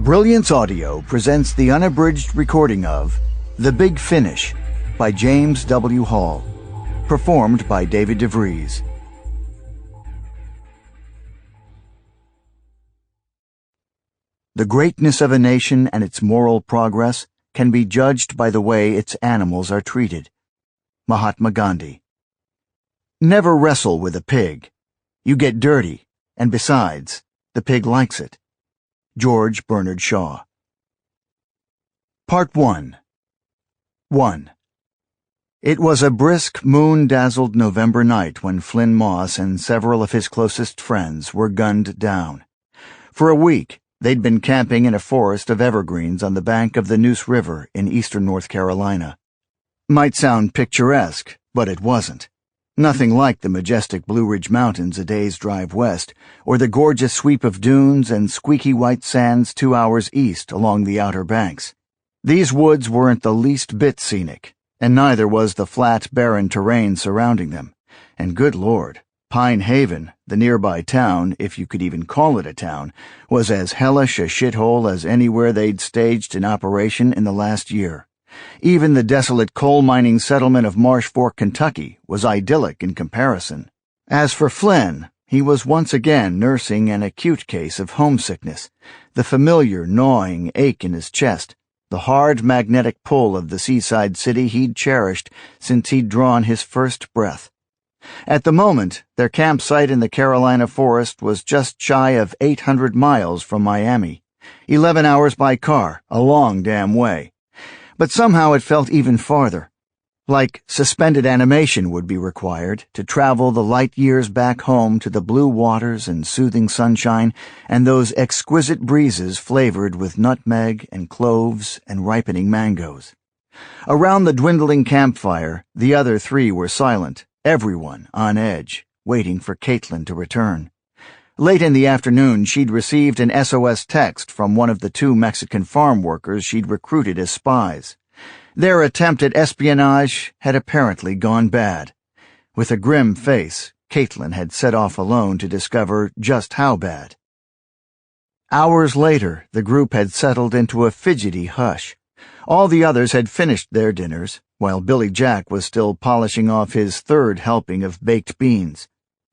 Brilliance Audio presents the unabridged recording of The Big Finish by James W. Hall, performed by David Vries. The greatness of a nation and its moral progress can be judged by the way its animals are treated. Mahatma Gandhi. Never wrestle with a pig. You get dirty, and besides, the pig likes it. George Bernard Shaw. Part 1. 1. It was a brisk, moon-dazzled November night when Flynn Moss and several of his closest friends were gunned down. For a week, they'd been camping in a forest of evergreens on the bank of the Neuse River in eastern North Carolina. Might sound picturesque, but it wasn't. Nothing like the majestic Blue Ridge Mountains a day's drive west, or the gorgeous sweep of dunes and squeaky white sands 2 hours east along the outer banks. These woods weren't the least bit scenic, and neither was the flat, barren terrain surrounding them. And good Lord, Pine Haven, the nearby town, if you could even call it a town, was as hellish a shithole as anywhere they'd staged an operation in the last year. Even the desolate coal-mining settlement of Marsh Fork, Kentucky, was idyllic in comparison. As for Flynn, he was once again nursing an acute case of homesickness, the familiar gnawing ache in his chest, the hard magnetic pull of the seaside city he'd cherished since he'd drawn his first breath. At the moment, their campsite in the Carolina forest was just shy of 800 miles from Miami, 11 hours by car, a long damn way. But somehow it felt even farther, like suspended animation would be required to travel the light years back home to the blue waters and soothing sunshine and those exquisite breezes flavored with nutmeg and cloves and ripening mangoes. Around the dwindling campfire, the other three were silent, everyone on edge, waiting for Caitlin to return. Late in the afternoon, she'd received an SOS text from one of the 2 Mexican farm workers she'd recruited as spies. Their attempt at espionage had apparently gone bad. With a grim face, Caitlin had set off alone to discover just how bad. Hours later, the group had settled into a fidgety hush. All the others had finished their dinners, while Billy Jack was still polishing off his 3rd helping of baked beans.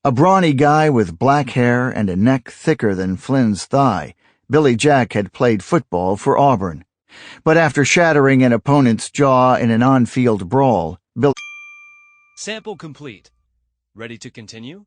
A brawny guy with black hair and a neck thicker than Flynn's thigh, Billy Jack had played football for Auburn. But after shattering an opponent's jaw in an on-field brawl, Sample complete. Ready to continue?